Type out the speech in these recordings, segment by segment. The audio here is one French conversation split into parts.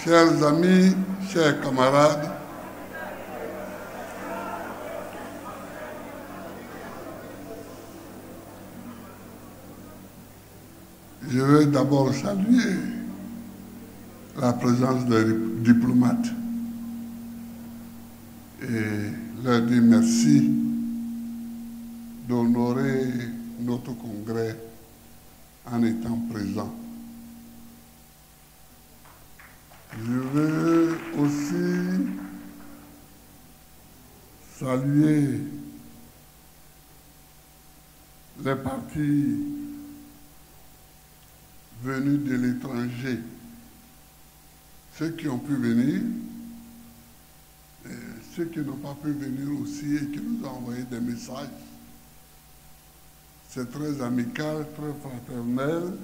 Chers amis, chers camarades, je veux d'abord saluer la présence des diplomates et leur dire merci d'honorer notre congrès en étant présent. Je veux aussi saluer les partis venus de l'étranger, ceux qui ont pu venir, et ceux qui n'ont pas pu venir aussi et qui nous ont envoyé des messages. C'est très amical, très fraternel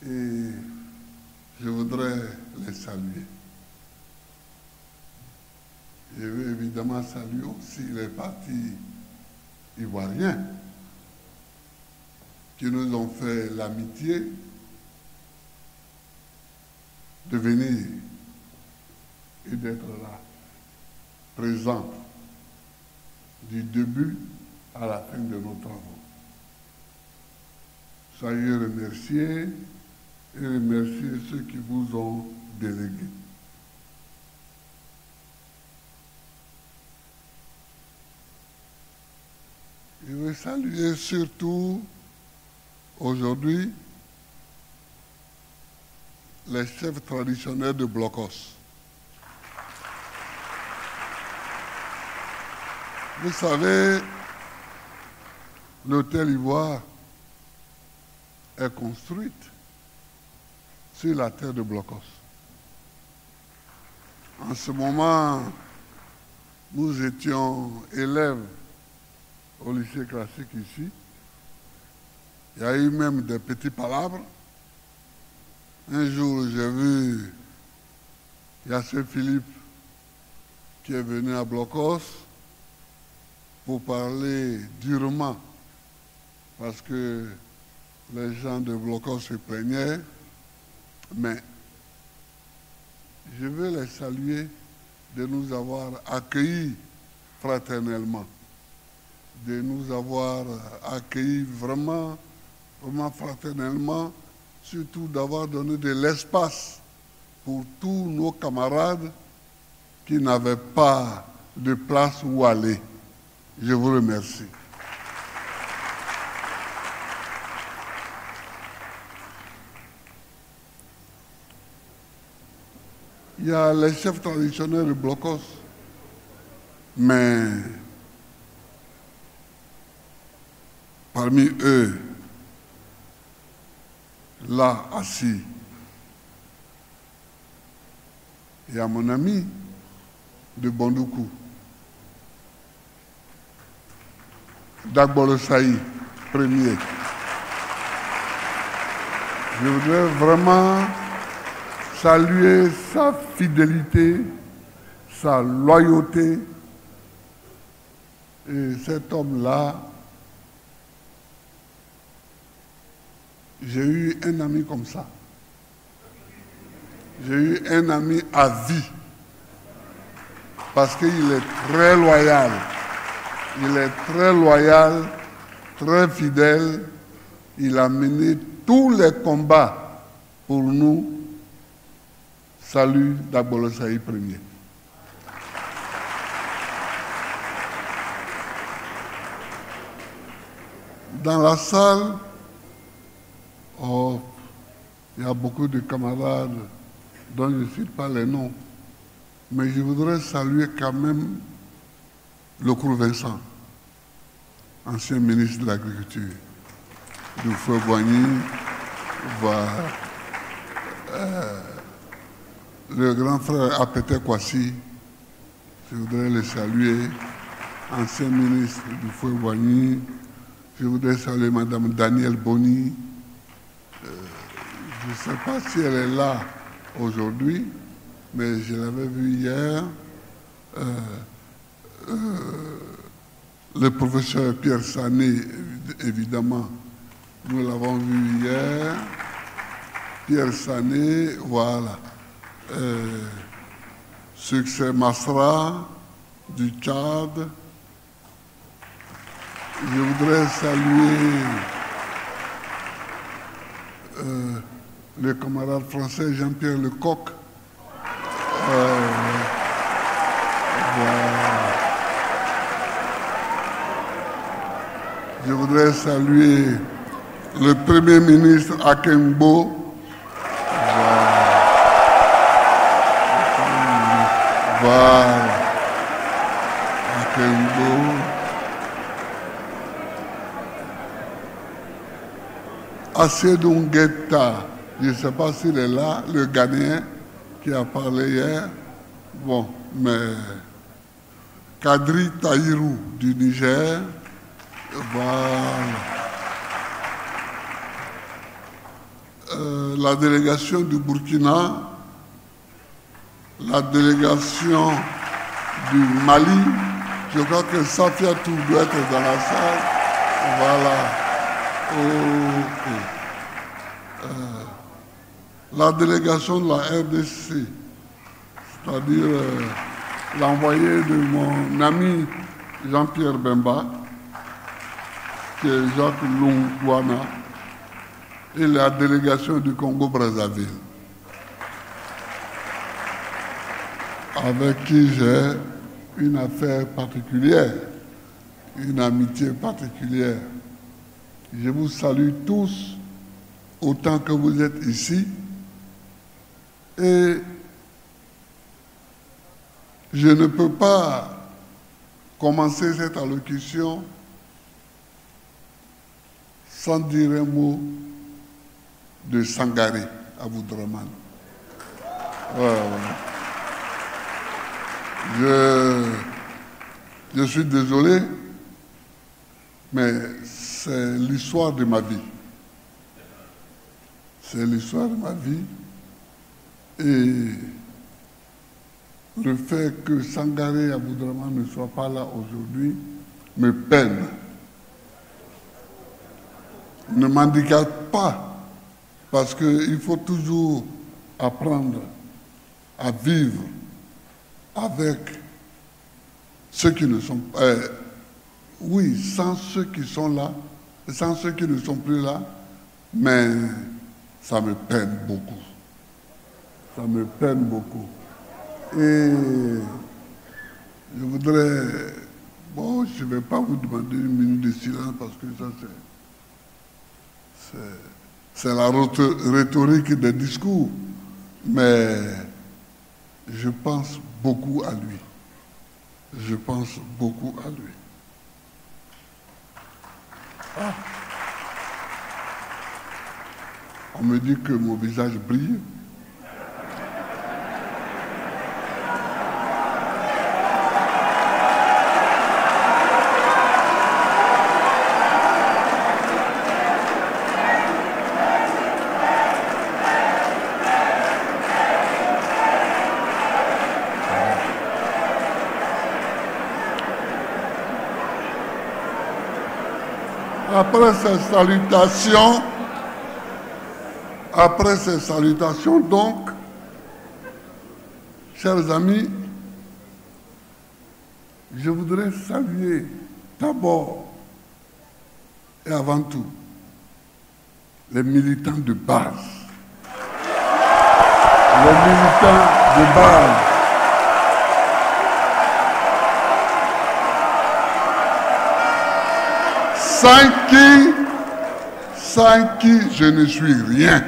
et je voudrais les saluer. Je veux évidemment saluer aussi les partis ivoiriens qui nous ont fait l'amitié de venir et d'être là, présents du début à la fin de nos travaux. Soyez remerciés et remercier ceux qui vous ont délégués. Je veux saluer surtout aujourd'hui les chefs traditionnels de Blocos. Vous savez, l'hôtel Ivoire est construite sur la terre de Blocos. En ce moment, nous étions élèves au lycée classique ici. Il y a eu même des petits palabres. Un jour, j'ai vu Yassé Philippe qui est venu à Blocos pour parler durement parce que les gens de Blocos se plaignaient. Mais je veux les saluer de nous avoir accueillis fraternellement, de nous avoir accueillis vraiment fraternellement, surtout d'avoir donné de l'espace pour tous nos camarades qui n'avaient pas de place où aller. Je vous remercie. Il y a les chefs traditionnels de Blocos, mais parmi eux, là, assis, il y a mon ami de Bondoukou, Dagbolo Saï, premier. Je voudrais vraiment saluer sa fidélité, sa loyauté. Et cet homme-là, j'ai eu un ami comme ça. J'ai eu un ami à vie. Parce qu'il est très loyal. Il est très loyal, très fidèle. Il a mené tous les combats pour nous. Salut Dagbolo Saï premier. Dans la salle, il y a beaucoup de camarades dont je ne cite pas les noms, mais je voudrais saluer quand même le Cour Vincent, ancien ministre de l'Agriculture, du Feu Boigny, le grand frère Apete Kwasi, je voudrais le saluer, ancien ministre du Feu Boigny. Je voudrais saluer Madame Danielle Boni. Je ne sais pas si elle est là aujourd'hui, mais je l'avais vue hier. Le professeur Pierre Sané, évidemment, nous l'avons vu hier. Pierre Sané, voilà. Succès Masra du Tchad. Je voudrais saluer le camarade français Jean-Pierre Lecoq. Je voudrais saluer le Premier ministre Akembo. Voilà. Akembo. Assedou Nguetta, je ne sais pas s'il est là, le Ghanéen qui a parlé hier. Bon, mais Kadri Tahirou du Niger. Voilà. La délégation du Burkina, la délégation du Mali, je crois que Safia Tour doit être dans la salle. Voilà. La délégation de la RDC, c'est-à-dire l'envoyé de mon ami Jean-Pierre Bemba, qui est Jacques Lungwana, et la délégation du Congo-Brazzaville, avec qui j'ai une affaire particulière, une amitié particulière. Je vous salue tous autant que vous êtes ici et je ne peux pas commencer cette allocution sans dire un mot de Sangaré Aboudraman. Je suis désolé, mais c'est l'histoire de ma vie. C'est l'histoire de ma vie. Et le fait que Sangaré Aboudraman ne soit pas là aujourd'hui me peine. Ne m'handicape pas, parce qu'il faut toujours apprendre à vivre avec ceux qui ne sont pas... oui, sans ceux qui sont là, sans ceux qui ne sont plus là, mais ça me peine beaucoup. Ça me peine beaucoup. Et je voudrais... bon, je ne vais pas vous demander une minute de silence parce que ça, c'est la rhétorique des discours. Mais je pense beaucoup à lui. Je pense beaucoup à lui. Ah. On me dit que mon visage brille. Après ces salutations, donc, chers amis, je voudrais saluer d'abord et avant tout les militants de base. Les militants de base. Sans qui je ne suis rien.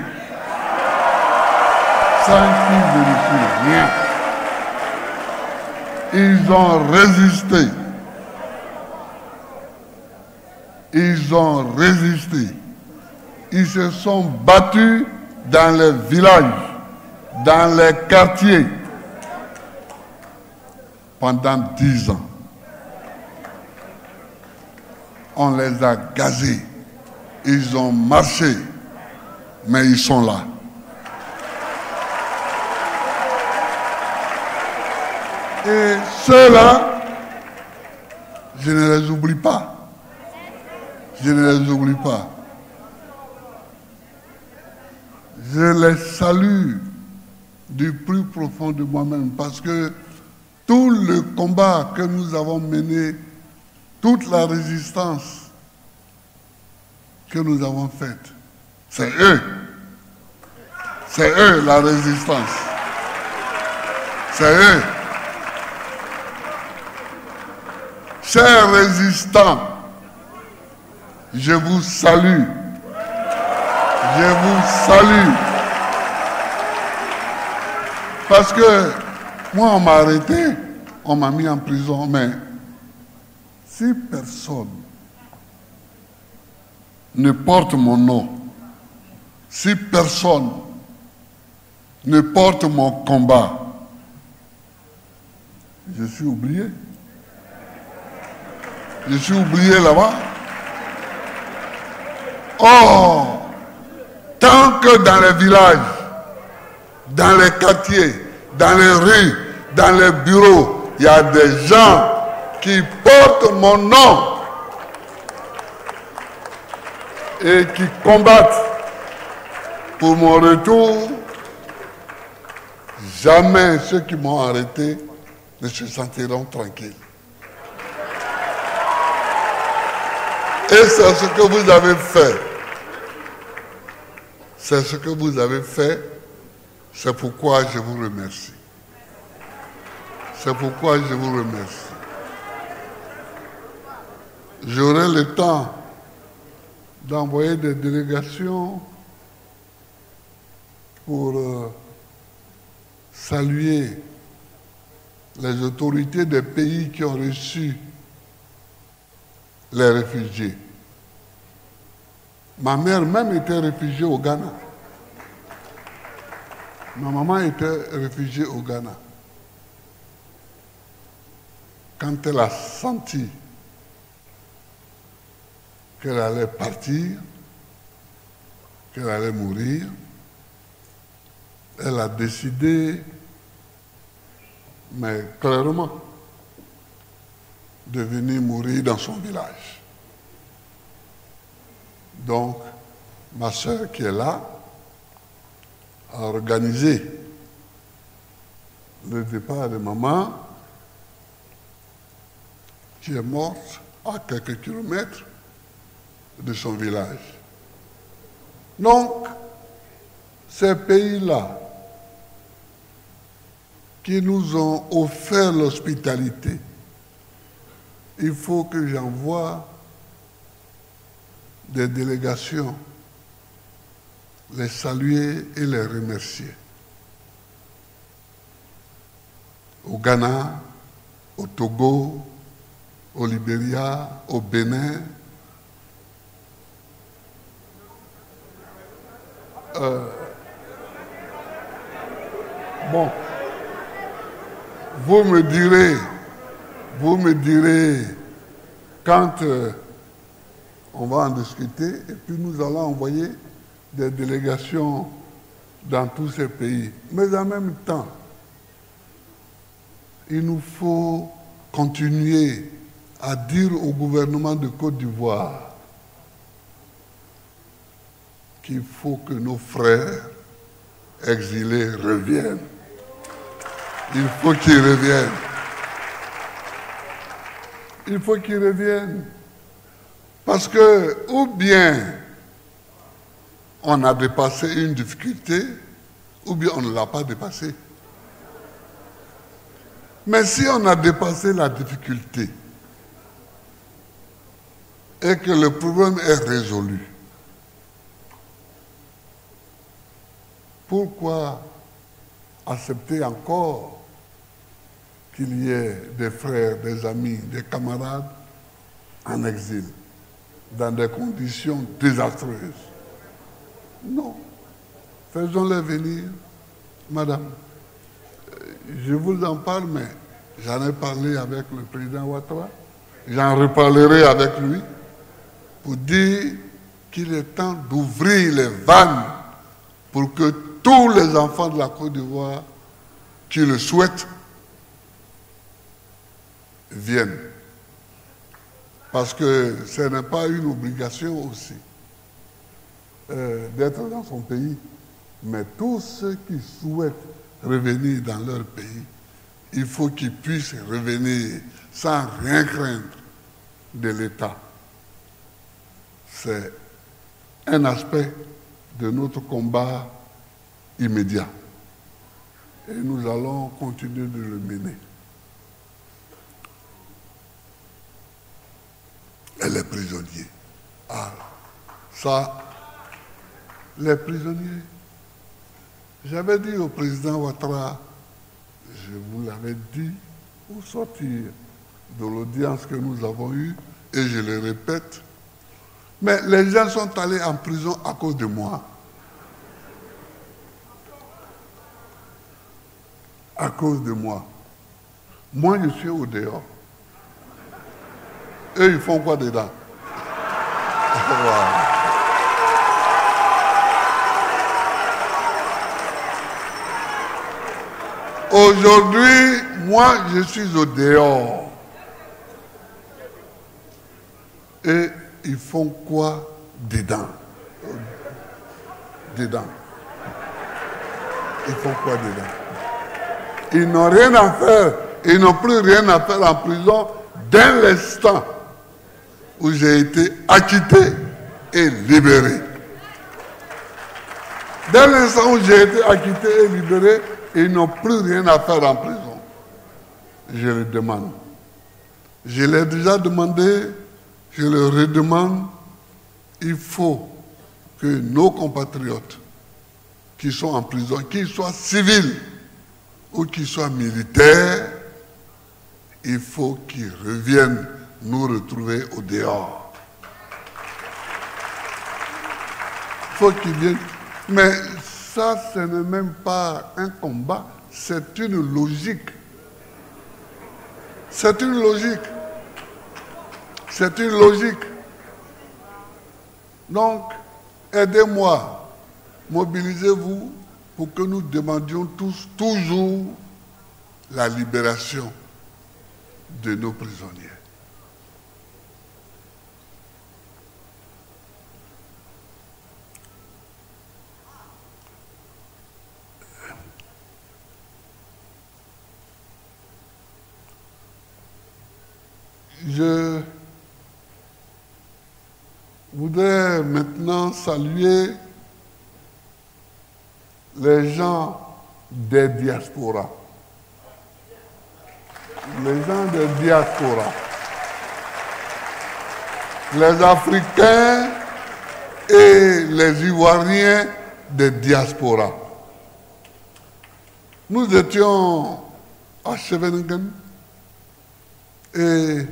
Sans qui je ne suis rien. Ils ont résisté. Ils ont résisté. Ils se sont battus dans les villages, dans les quartiers, pendant 10 ans. On les a gazés. Ils ont marché, mais ils sont là. Et ceux-là, je ne les oublie pas. Je ne les oublie pas. Je les salue du plus profond de moi-même, parce que tout le combat que nous avons mené, toute la résistance que nous avons faite, c'est eux. C'est eux la résistance. C'est eux. Chers résistants, je vous salue. Je vous salue. Parce que moi, on m'a arrêté, on m'a mis en prison, mais si personne ne porte mon nom, si personne ne porte mon combat, je suis oublié. Je suis oublié là-bas. Oh, tant que dans les villages, dans les quartiers, dans les rues, dans les bureaux, il y a des gens qui portent mon nom et qui combattent pour mon retour, jamais ceux qui m'ont arrêté ne se sentiront tranquilles. Et c'est ce que vous avez fait. C'est ce que vous avez fait. C'est pourquoi je vous remercie. C'est pourquoi je vous remercie. J'aurai le temps d'envoyer des délégations pour saluer les autorités des pays qui ont reçu les réfugiés. Ma mère même était réfugiée au Ghana. Ma maman était réfugiée au Ghana. Quand elle a senti qu'elle allait partir, qu'elle allait mourir, elle a décidé, mais clairement, de venir mourir dans son village. Donc, ma soeur qui est là a organisé le départ de maman, qui est morte à quelques kilomètres de son village. Donc, ces pays-là qui nous ont offert l'hospitalité, il faut que j'envoie des délégations, les saluer et les remercier. Au Ghana, au Togo, au Libéria, au Bénin. Bon, vous me direz quand on va en discuter, et puis nous allons envoyer des délégations dans tous ces pays. Mais en même temps, il nous faut continuer à dire au gouvernement de Côte d'Ivoire qu'il faut que nos frères exilés reviennent. Il faut qu'ils reviennent. Il faut qu'ils reviennent. Parce que, ou bien on a dépassé une difficulté, ou bien on ne l'a pas dépassée. Mais si on a dépassé la difficulté et que le problème est résolu, pourquoi accepter encore qu'il y ait des frères, des amis, des camarades en exil, dans des conditions désastreuses? Non. Faisons-les venir. Madame, je vous en parle, mais j'en ai parlé avec le président Ouattara. J'en reparlerai avec lui pour dire qu'il est temps d'ouvrir les vannes pour que tous les enfants de la Côte d'Ivoire qui le souhaitent viennent. Parce que ce n'est pas une obligation aussi d'être dans son pays. Mais tous ceux qui souhaitent revenir dans leur pays, il faut qu'ils puissent revenir sans rien craindre de l'État. C'est un aspect de notre combat immédiat. Et nous allons continuer de le mener. Et les prisonniers. Ah, ça, les prisonniers. J'avais dit au président Ouattara, je vous l'avais dit, au sortir de l'audience que nous avons eue, et je le répète, mais les gens sont allés en prison à cause de moi. À cause de moi. Moi, je suis au dehors. Eux, ils font quoi dedans? Voilà. Aujourd'hui, moi, je suis au dehors. Et ils font quoi dedans? Dedans. Ils font quoi dedans? Ils n'ont rien à faire. Ils n'ont plus rien à faire en prison dès l'instant où j'ai été acquitté et libéré. Dès l'instant où j'ai été acquitté et libéré, ils n'ont plus rien à faire en prison. Je le demande. Je l'ai déjà demandé, je le redemande. Il faut que nos compatriotes qui sont en prison, qu'ils soient civils ou qu'ils soient militaires, il faut qu'ils reviennent nous retrouver au dehors. Il faut qu'ils viennent. Mais ça, ce n'est même pas un combat, c'est une logique. C'est une logique. C'est une logique. Donc, aidez-moi, mobilisez-vous pour que nous demandions tous, toujours, la libération de nos prisonniers. Je voudrais maintenant saluer les gens des diasporas. Les gens des diasporas. Les Africains et les Ivoiriens des diasporas. Nous étions à Scheveningen et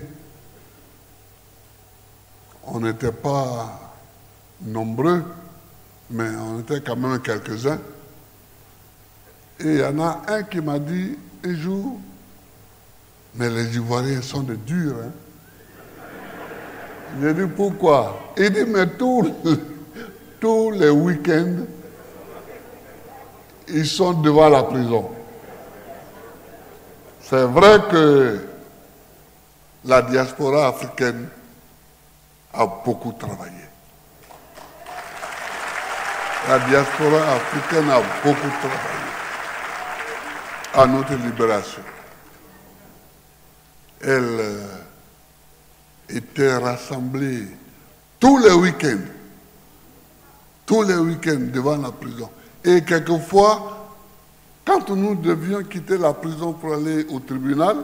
on n'était pas nombreux, mais on était quand même quelques-uns. Et il y en a un qui m'a dit un jour, mais les Ivoiriens sont de durs. Hein? J'ai dit pourquoi? Il dit, mais tous les week-ends, ils sont devant la prison. C'est vrai que la diaspora africaine a beaucoup travaillé. La diaspora africaine a beaucoup travaillé à notre libération. Elle était rassemblée tous les week-ends devant la prison. Et quelquefois, quand nous devions quitter la prison pour aller au tribunal,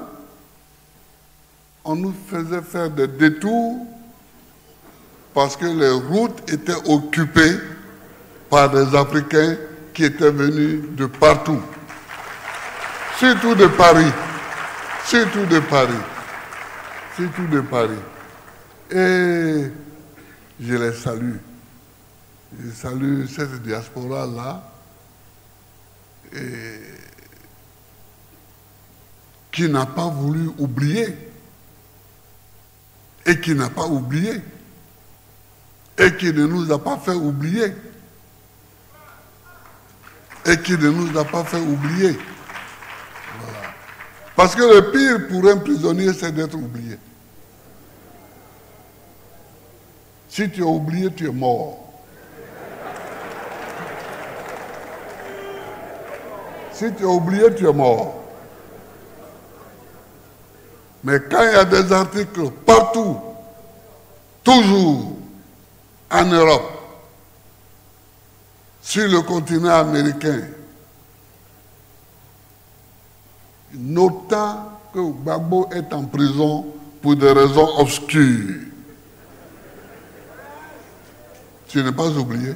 on nous faisait faire des détours parce que les routes étaient occupées par des Africains qui étaient venus de partout. Surtout de Paris. Surtout de Paris. Surtout de Paris. Et je les salue. Je salue cette diaspora-là qui n'a pas voulu oublier et qui n'a pas oublié et qui ne nous a pas fait oublier et qui ne nous a pas fait oublier. Voilà. Parce que le pire pour un prisonnier, c'est d'être oublié. Si tu es oublié, tu es mort. Si tu as oublié, tu es mort. Mais quand il y a des articles partout, toujours en Europe, sur le continent américain, notant que Gbagbo est en prison pour des raisons obscures, tu n'es pas oublié.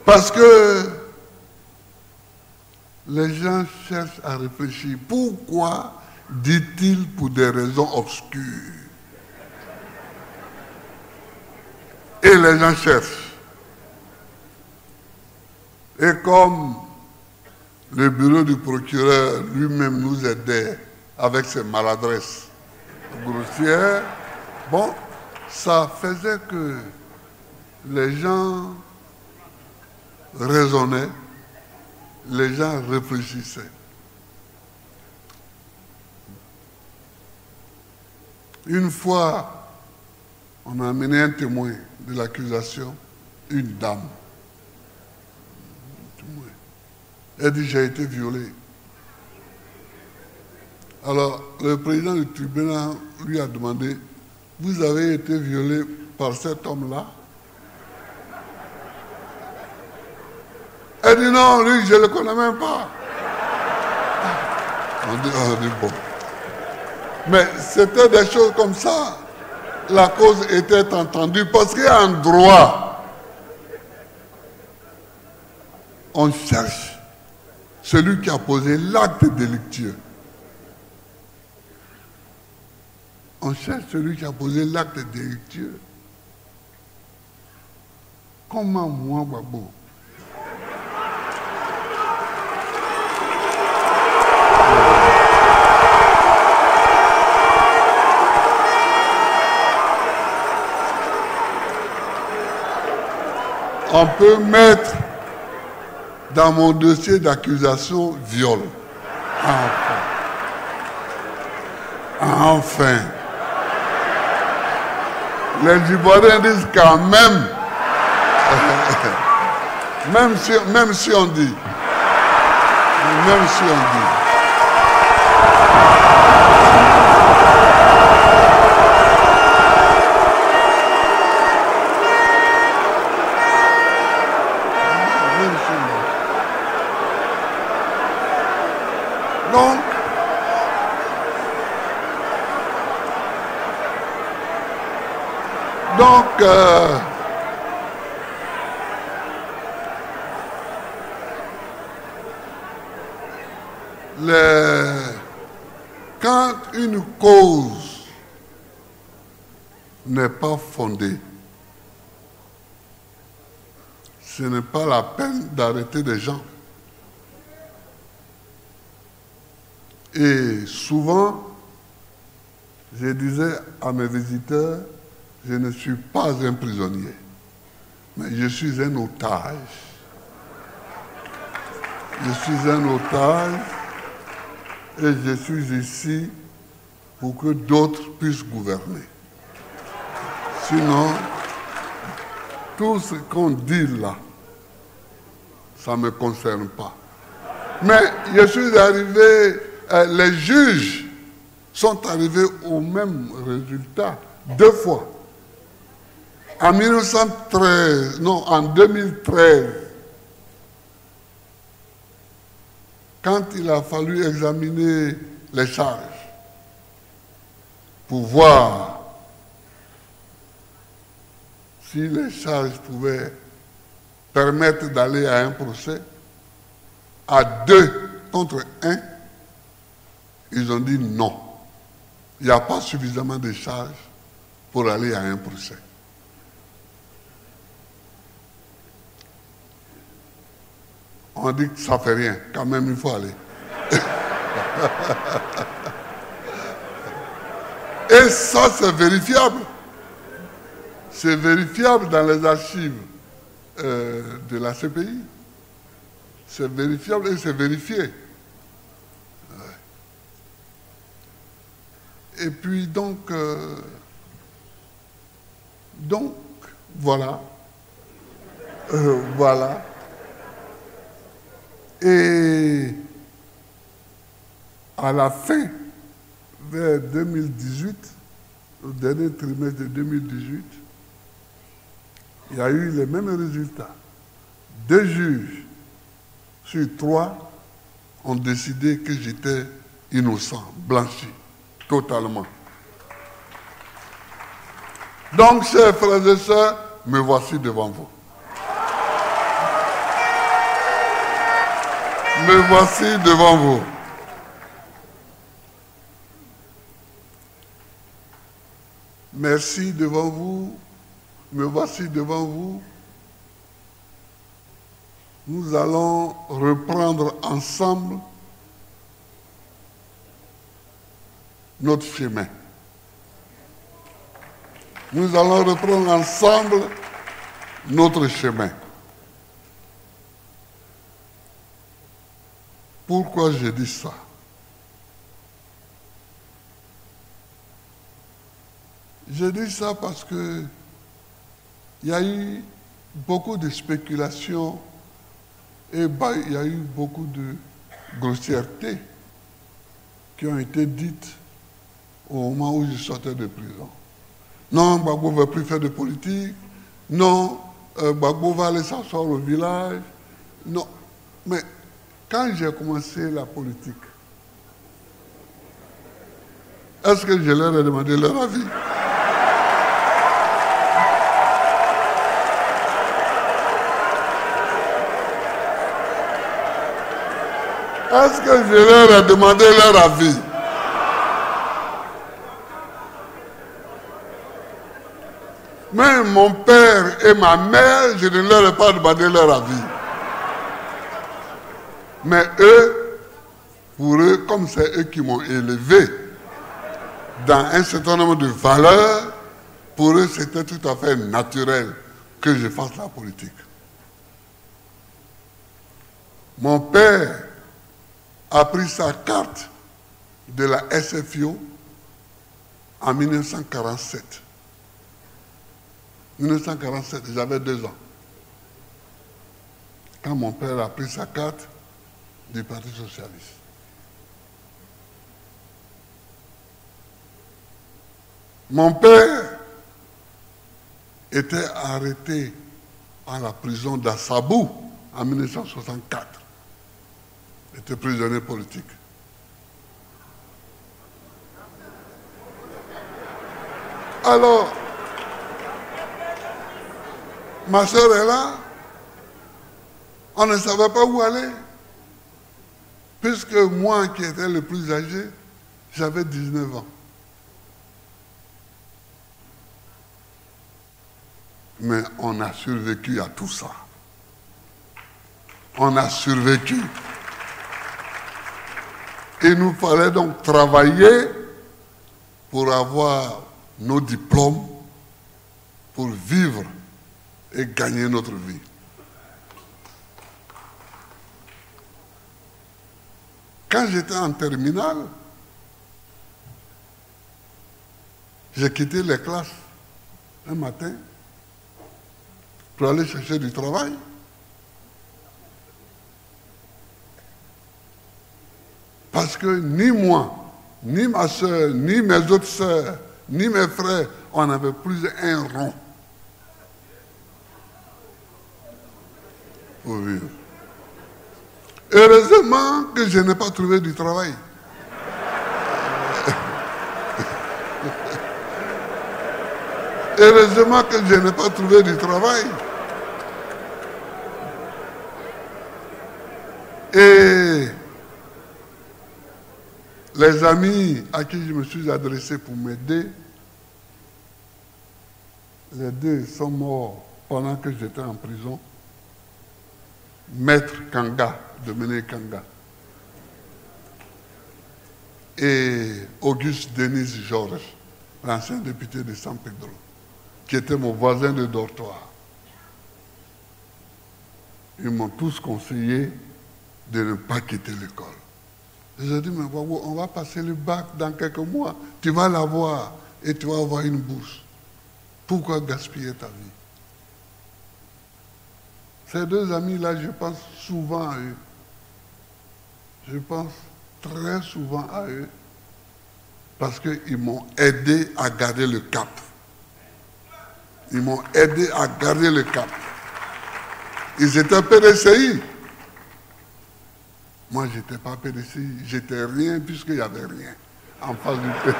Parce que les gens cherchent à réfléchir. Pourquoi dit-il pour des raisons obscures? Et les gens cherchent. Et comme le bureau du procureur lui-même nous aidait avec ses maladresses grossières, bon, ça faisait que les gens raisonnaient, les gens réfléchissaient. Une fois, on a amené un témoin de l'accusation, une dame. Elle dit, j'ai été violée. Alors, le président du tribunal lui a demandé, vous avez été violée par cet homme-là? Elle dit, non, lui, je ne le connais même pas. On dit bon. Mais c'était des choses comme ça. La cause était entendue parce qu'en droit, on cherche celui qui a posé l'acte délictueux. On cherche celui qui a posé l'acte délictueux. Comment moi, Gbagbo? On peut mettre dans mon dossier d'accusation viol. Enfin. Les Ivoiriens disent quand même, même si on dit, même si on dit. Donc, quand une cause n'est pas fondée, ce n'est pas la peine d'arrêter des gens. Et souvent, je disais à mes visiteurs, je ne suis pas un prisonnier, mais je suis un otage. Je suis un otage et je suis ici pour que d'autres puissent gouverner. Sinon, tout ce qu'on dit là, ça ne me concerne pas. Mais je suis arrivé, les juges sont arrivés au même résultat 2 fois. En 2013, quand il a fallu examiner les charges pour voir si les charges pouvaient permettre d'aller à un procès, à 2 contre 1, ils ont dit non. Il n'y a pas suffisamment de charges pour aller à un procès. On dit que ça ne fait rien, quand même il faut aller. Et ça c'est vérifiable. C'est vérifiable dans les archives de la CPI. C'est vérifiable et c'est vérifié. Et puis donc voilà. Voilà. Et à la fin, vers 2018, au dernier trimestre de 2018, il y a eu les mêmes résultats. 2 juges sur 3 ont décidé que j'étais innocent, blanchi, totalement. Donc, chers frères et sœurs, me voici devant vous. Me voici devant vous. Merci devant vous. Me voici devant vous. Nous allons reprendre ensemble notre chemin. Nous allons reprendre ensemble notre chemin. Pourquoi je dis ça? Je dis ça parce que il y a eu beaucoup de spéculations et il y a eu beaucoup de grossièretés qui ont été dites au moment où je sortais de prison. Non, Gbagbo ne veut plus faire de politique. Non, Gbagbo va aller s'asseoir au village. Non, mais quand j'ai commencé la politique, est-ce que je leur ai demandé leur avis? Est-ce que je leur ai demandé leur avis? Même mon père et ma mère, je ne leur ai pas demandé leur avis. Mais eux, pour eux, comme c'est eux qui m'ont élevé dans un certain nombre de valeurs, pour eux, c'était tout à fait naturel que je fasse la politique. Mon père a pris sa carte de la SFIO en 1947. 1947, j'avais 2 ans. Quand mon père a pris sa carte du Parti socialiste. Mon père était arrêté à la prison d'Assabou en 1964. Il était prisonnier politique. Alors, ma soeur est là, on ne savait pas où aller, puisque moi qui étais le plus âgé, j'avais 19 ans. Mais on a survécu à tout ça. On a survécu. Il nous fallait donc travailler pour avoir nos diplômes, pour vivre et gagner notre vie. Quand j'étais en terminale, j'ai quitté les classes un matin pour aller chercher du travail. Parce que ni moi, ni ma soeur, ni mes autres soeurs, ni mes frères, on n'avait plus un rond pour vivre. Heureusement que je n'ai pas trouvé du travail. Heureusement que je n'ai pas trouvé du travail. Et les amis à qui je me suis adressé pour m'aider, les 2 sont morts pendant que j'étais en prison. Maître Kanga, Dominique Kanga, et Auguste Denis Georges, l'ancien député de San Pedro, qui était mon voisin de dortoir. Ils m'ont tous conseillé de ne pas quitter l'école. J'ai dit, mais on va passer le bac dans quelques mois, tu vas l'avoir et tu vas avoir une bourse. Pourquoi gaspiller ta vie? Ces 2 amis-là, je pense souvent à eux. Je pense très souvent à eux parce qu'ils m'ont aidé à garder le cap. Ils m'ont aidé à garder le cap. Ils étaient PDCI. Moi, je n'étais pas PDCI. J'étais rien puisqu'il n'y avait rien en face du pays.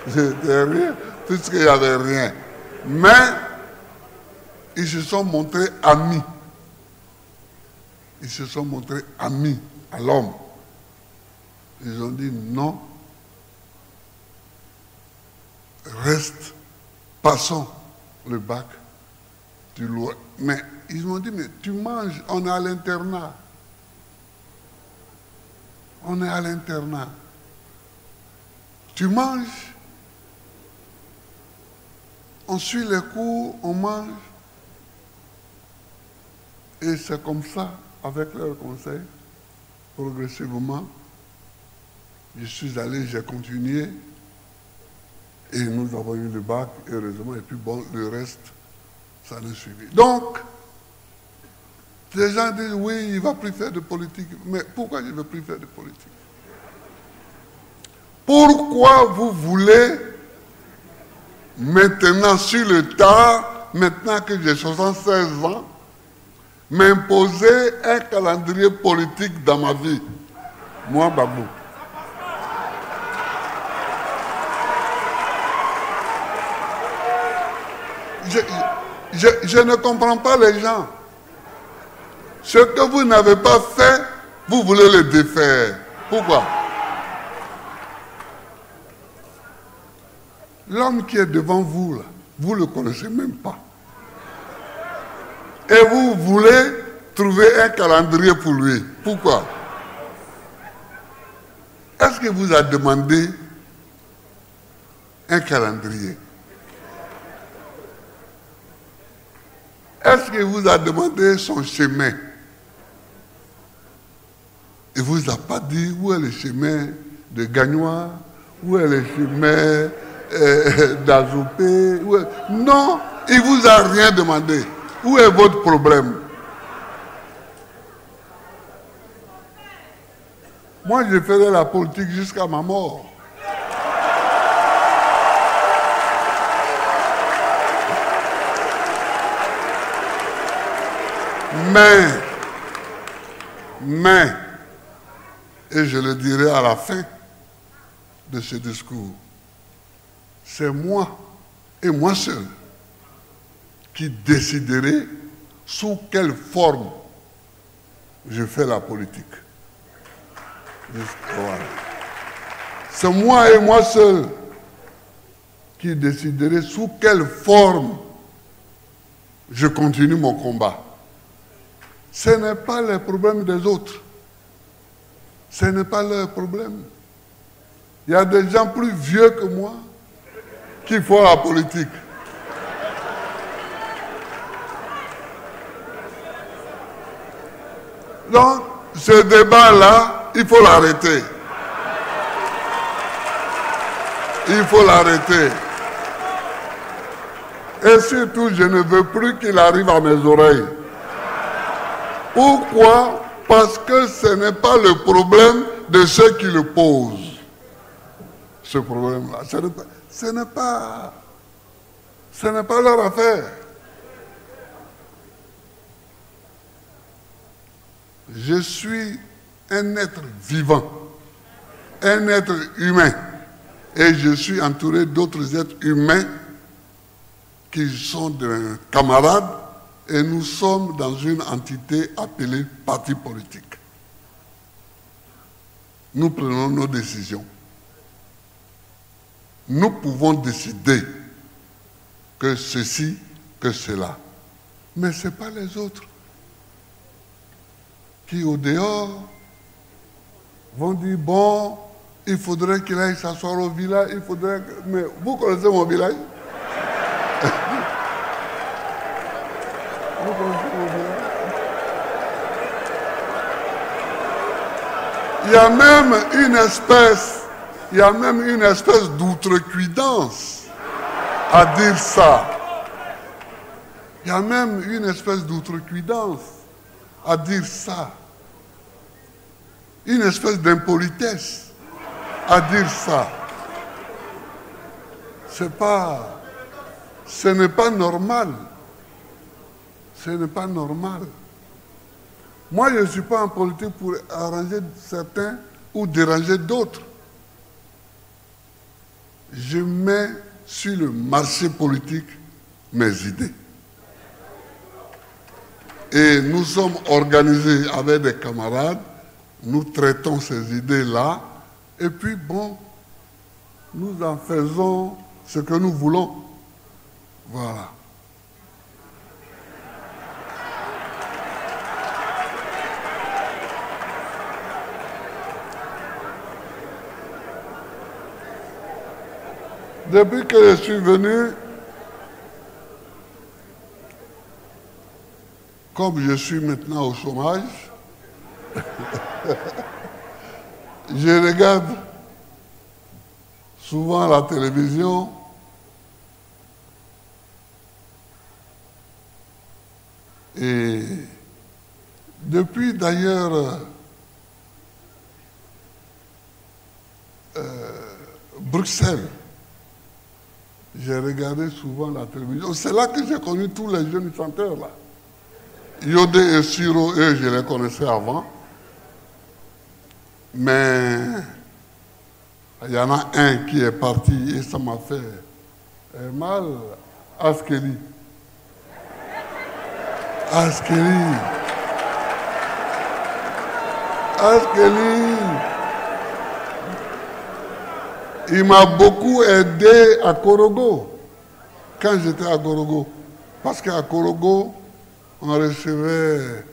J'étais rien puisqu'il n'y avait rien. Mais ils se sont montrés amis. Ils se sont montrés amis à l'homme. Ils ont dit non, reste, passons le bac, tu l'auras. Mais ils m'ont dit, mais tu manges, on est à l'internat. On est à l'internat. Tu manges, on suit les cours, on mange. Et c'est comme ça, avec leurs conseils, progressivement, je suis allé, j'ai continué, et nous avons eu le bac, heureusement, et puis bon, le reste, ça nous suivi. Donc, les gens disent, oui, il ne va plus faire de politique. Mais pourquoi il ne veut plus faire de politique? Pourquoi vous voulez, maintenant, sur le tard, maintenant que j'ai 76 ans, m'imposer un calendrier politique dans ma vie? Moi, Babou. Je ne comprends pas les gens. Ce que vous n'avez pas fait, vous voulez le défaire. Pourquoi? L'homme qui est devant vous, là, vous ne le connaissez même pas. Et vous voulez trouver un calendrier pour lui. Pourquoi? Est-ce qu'il vous a demandé un calendrier? Est-ce qu'il vous a demandé son chemin? Il ne vous a pas dit où est le chemin de Gagnois, où est le chemin d'Azoupé. Non, il ne vous a rien demandé. Où est votre problème? Moi, je ferai la politique jusqu'à ma mort. Mais, et je le dirai à la fin de ce discours, c'est moi et moi seul qui déciderai sous quelle forme je fais la politique. Voilà. C'est moi et moi seul qui déciderai sous quelle forme je continue mon combat. Ce n'est pas le problème des autres. Ce n'est pas leur problème. Il y a des gens plus vieux que moi qui font la politique. Donc, ce débat-là, il faut l'arrêter. Il faut l'arrêter. Et surtout, je ne veux plus qu'il arrive à mes oreilles. Pourquoi? Parce que ce n'est pas le problème de ceux qui le posent. Ce problème-là. Ce n'est pas leur affaire. Je suis un être vivant, un être humain. Et je suis entouré d'autres êtres humains qui sont des camarades. Et nous sommes dans une entité appelée parti politique. Nous prenons nos décisions. Nous pouvons décider que ceci, que cela. Mais ce n'est pas les autres qui, au dehors, vont dire, bon, il faudrait qu'il aille s'asseoir au village, il faudrait que... Mais vous connaissez mon village? Il y a même une espèce d'outrecuidance à dire ça. Il y a même une espèce d'outrecuidance à dire ça. une espèce d'impolitesse à dire ça. Ce n'est pas normal. Ce n'est pas normal. Moi, je ne suis pas en politique pour arranger certains ou déranger d'autres. Je mets sur le marché politique mes idées. Et nous sommes organisés avec des camarades, nous traitons ces idées-là, et puis bon, nous en faisons ce que nous voulons. Voilà. Depuis que je suis venu, comme je suis maintenant au chômage, je regarde souvent la télévision et depuis d'ailleurs Bruxelles, j'ai regardé souvent la télévision. C'est là que j'ai connu tous les jeunes chanteurs là. Yodé et Siro, eux, je les connaissais avant. Mais il y en a un qui est parti et ça m'a fait mal. Askeli. Askeli. Askeli. Il m'a beaucoup aidé à Korogo, quand j'étais à Korogo. Parce qu'à Korogo, on recevait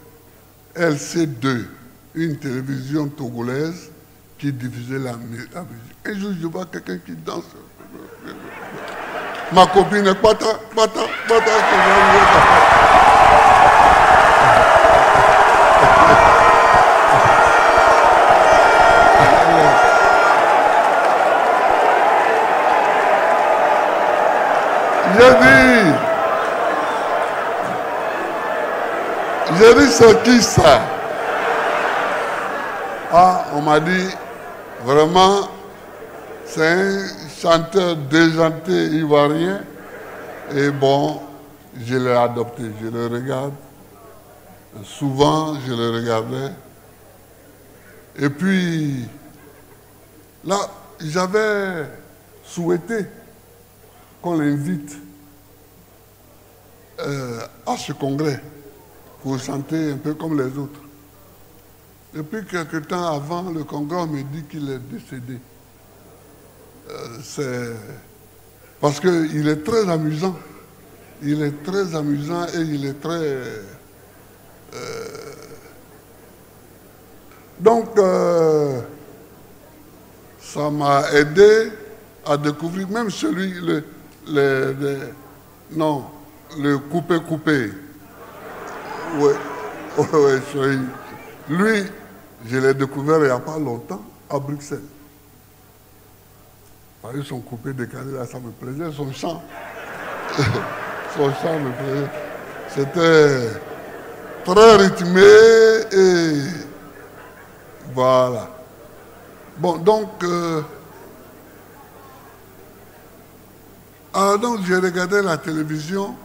LC2, une télévision togolaise qui diffusait la musique. Un jour, je vois quelqu'un qui danse. Ma copine est pata. J'ai dit, c'est qui ça? Ah, on m'a dit, vraiment, c'est un chanteur déjanté ivoirien. Et bon, je l'ai adopté, je le regarde. Souvent, je le regardais. Et puis, là, j'avais souhaité qu'on l'invite à ce congrès pour chanter un peu comme les autres. Et puis, quelque temps avant, le congrès, on me dit qu'il est décédé. C'est parce qu'il est très amusant. Il est très amusant et il est très... Donc, ça m'a aidé à découvrir même celui, le coupé. Oui, lui, je l'ai découvert il n'y a pas longtemps à Bruxelles. Son coupé décalé, là, ça me plaisait, son chant. Son chant me plaisait. C'était très rythmé et voilà. Bon, donc j'ai regardé la télévision.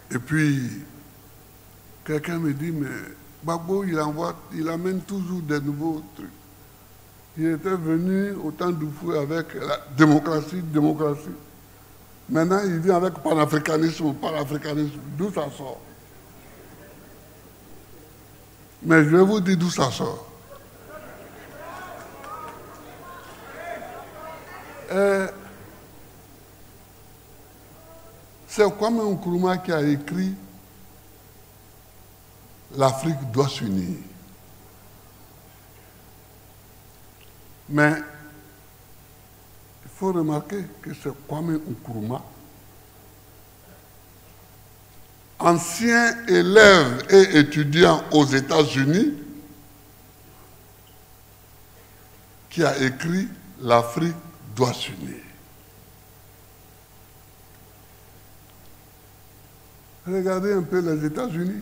Et puis, quelqu'un me dit, mais Gbagbo, il amène toujours des nouveaux trucs. Il était venu au temps d'Oufoué avec la démocratie. Maintenant, il vient avec panafricanisme. D'où ça sort? Mais je vais vous dire d'où ça sort. C'est Kwame Nkrumah qui a écrit l'Afrique doit s'unir. Mais il faut remarquer que c'est Kwame Nkrumah, ancien élève et étudiant aux États-Unis, qui a écrit l'Afrique doit s'unir. Regardez un peu les États-Unis.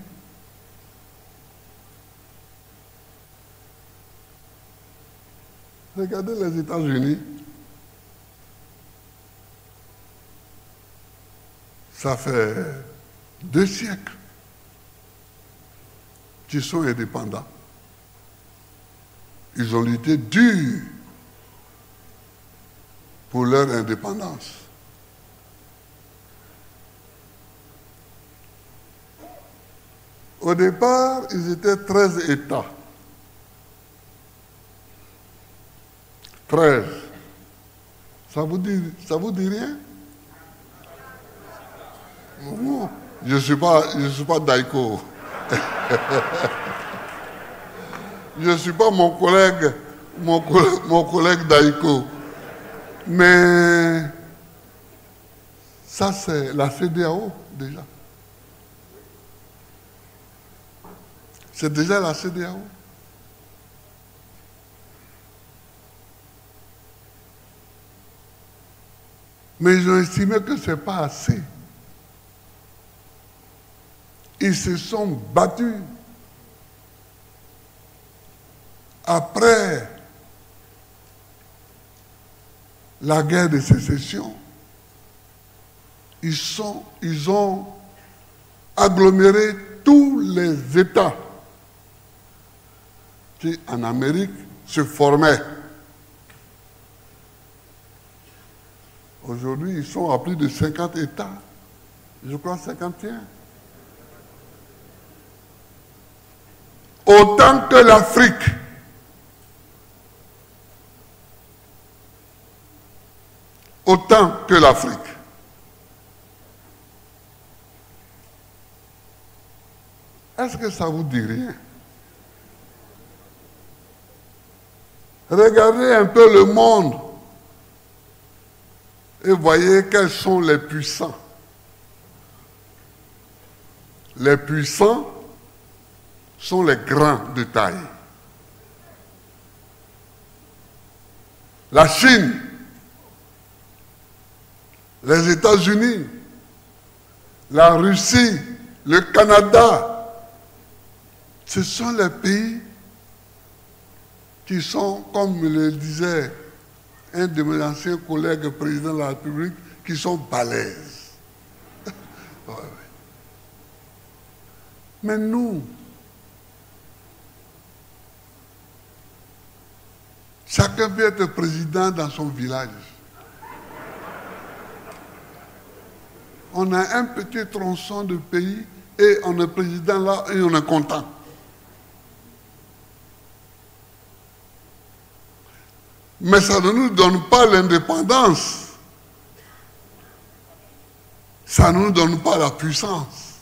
Regardez les États-Unis. Ça fait 2 siècles qu'ils sont indépendants. Ils ont lutté dur pour leur indépendance. Au départ, ils étaient 13 États. 13. Ça vous dit rien? Non, je suis pas Daiko. Je ne suis pas mon collègue Daiko. Mais ça, c'est la CEDEAO déjà. C'est déjà la CEDEAO. Mais ils ont estimé que ce n'est pas assez. Ils se sont battus. Après la guerre de sécession, ils ont aggloméré tous les États qui, en Amérique, se formaient. Aujourd'hui, ils sont à plus de 50 États. Je crois 51. Autant que l'Afrique. Autant que l'Afrique. Est-ce que ça vous dit rien? Regardez un peu le monde et voyez quels sont les puissants. Les puissants sont les grands de taille. La Chine, les États-Unis, la Russie, le Canada, ce sont les pays qui sont, comme le disait un de mes anciens collègues président de la République, qui sont balèzes. Ouais, ouais. Mais nous, chacun peut être président dans son village. On a un petit tronçon de pays et on est président là et on est content. Mais ça ne nous donne pas l'indépendance. Ça ne nous donne pas la puissance.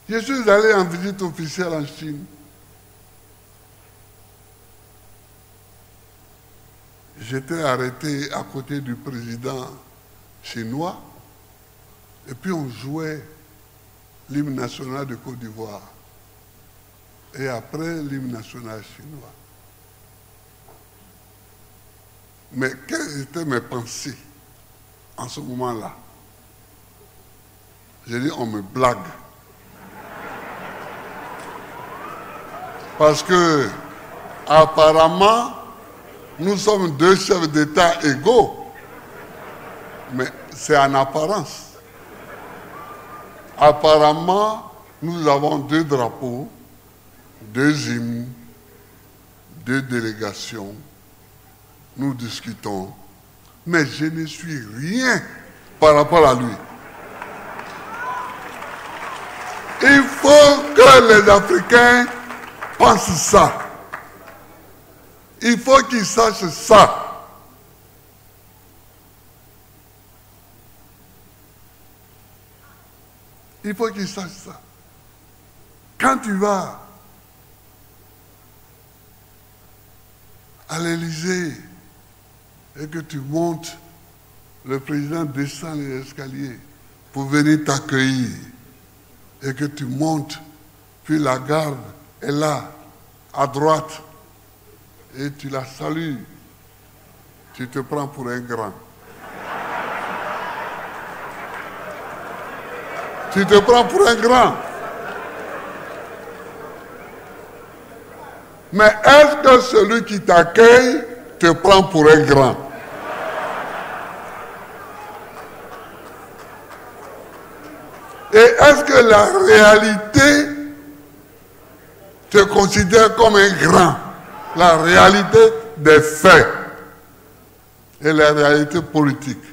Je suis allé en visite officielle en Chine. J'étais arrêté à côté du président chinois et puis on jouait l'hymne national de Côte d'Ivoire et après l'hymne national chinois. Mais quelles étaient mes pensées en ce moment-là? J'ai dit, on me blague. Parce que, apparemment, nous sommes 2 chefs d'État égaux. Mais c'est en apparence. Apparemment, nous avons 2 drapeaux, 2 hymnes, 2 délégations. Nous discutons. Mais je ne suis rien par rapport à lui. Il faut que les Africains pensent ça. Il faut qu'ils sachent ça. Il faut qu'ils sachent ça. Quand tu vas à l'Élysée et que tu montes, le président descend les escaliers pour venir t'accueillir et que tu montes, puis la garde est là, à droite, et tu la salues, tu te prends pour un grand. tu te prends pour un grand. Mais est-ce que celui qui t'accueille te prend pour un grand? Et est-ce que la réalité te considère comme un grand? La réalité des faits et la réalité politique.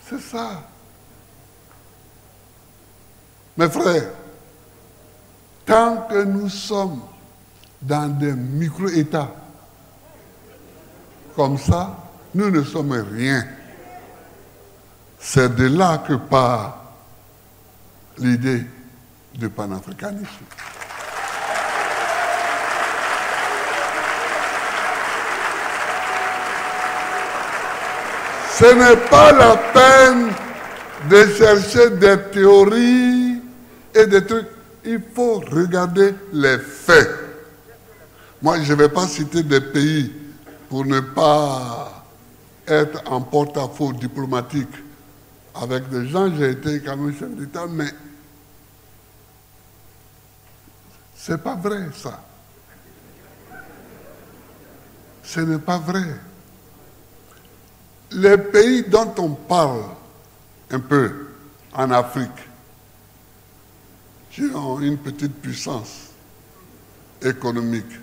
C'est ça. Mes frères, tant que nous sommes dans des micro-États comme ça, nous ne sommes rien. C'est de là que part l'idée du panafricanisme. Ce n'est pas la peine de chercher des théories et des trucs. Il faut regarder les faits. Moi, je ne vais pas citer des pays pour ne pas être en porte-à-faux diplomatique avec des gens. J'ai été quand même chef d'État, mais c'est pas vrai ça. Ce n'est pas vrai. Les pays dont on parle un peu en Afrique, qui ont une petite puissance économique,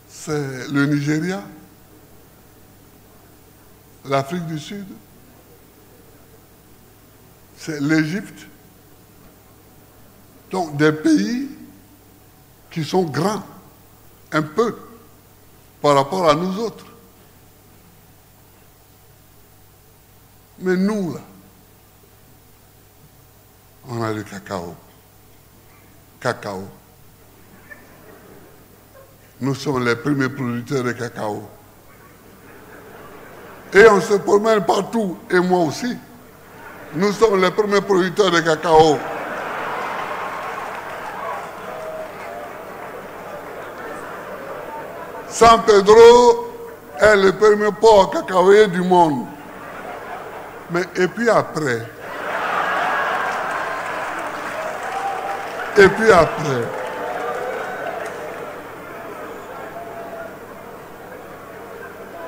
c'est le Nigeria, l'Afrique du Sud, c'est l'Égypte. Donc des pays qui sont grands, un peu, par rapport à nous autres. Mais nous, là, on a le cacao. Cacao. Nous sommes les premiers producteurs de cacao. Et on se promène partout, et moi aussi. Nous sommes les premiers producteurs de cacao. San Pedro est le premier port cacaoyer du monde. Mais et puis après,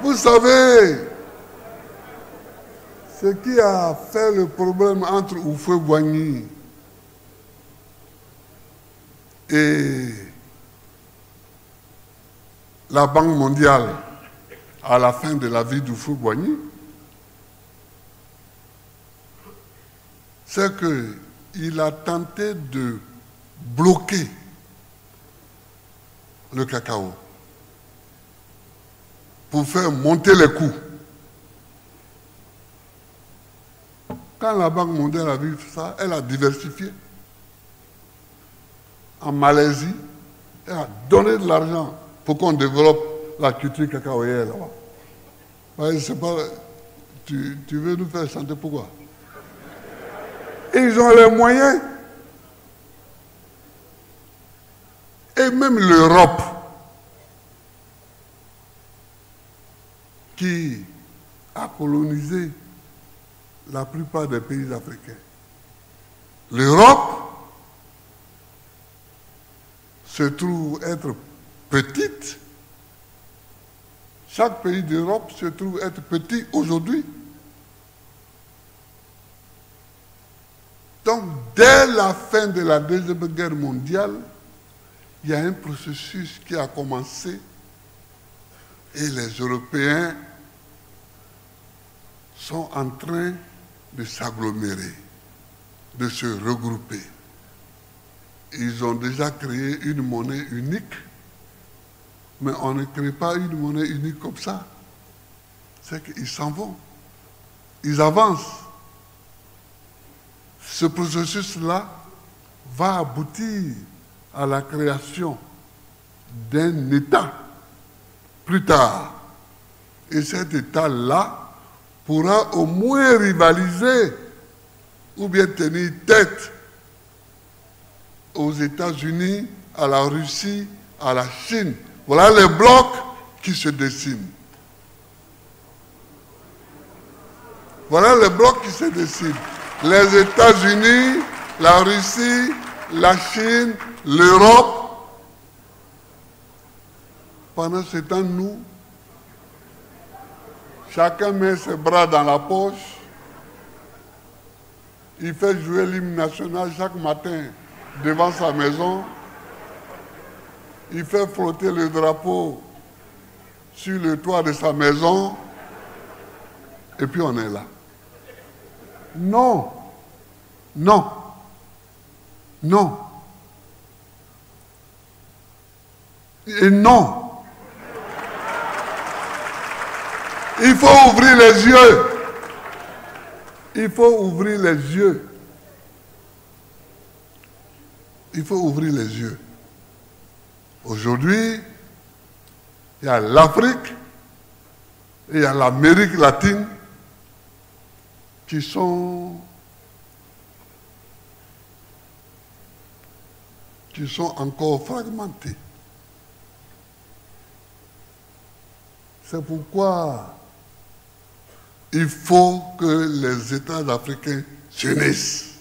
vous savez, ce qui a fait le problème entre Houphouët-Boigny et la Banque mondiale à la fin de la vie d'Houphouët-Boigny, c'est qu'il a tenté de bloquer le cacao pour faire monter les coûts. Quand la Banque mondiale a vu ça, elle a diversifié. En Malaisie, elle a donné de l'argent pour qu'on développe la culture cacaoyère là-bas. Ouais, je sais pas, tu veux nous faire chanter pourquoi? Ils ont les moyens. Et même l'Europe, qui a colonisé la plupart des pays africains. L'Europe se trouve être petite. Chaque pays d'Europe se trouve être petit aujourd'hui. Donc, dès la fin de la Deuxième Guerre mondiale, il y a un processus qui a commencé et les Européens sont en train de s'agglomérer, de se regrouper. Ils ont déjà créé une monnaie unique, mais on ne crée pas une monnaie unique comme ça. C'est qu'ils s'en vont, ils avancent. Ce processus-là va aboutir à la création d'un État plus tard. Et cet État-là pourra au moins rivaliser ou bien tenir tête aux États-Unis, à la Russie, à la Chine. Voilà les blocs qui se dessinent. Voilà le bloc qui se décide. Les États-Unis, la Russie, la Chine, l'Europe. Pendant ce temps, nous, chacun met ses bras dans la poche. Il fait jouer l'hymne national chaque matin devant sa maison. Il fait flotter le drapeau sur le toit de sa maison. Et puis on est là. Non. Non. Non. Et non. Il faut ouvrir les yeux. Il faut ouvrir les yeux. Il faut ouvrir les yeux. Aujourd'hui, il y a l'Afrique et il y a l'Amérique latine qui sont encore fragmentés. C'est pourquoi il faut que les États africains s'unissent.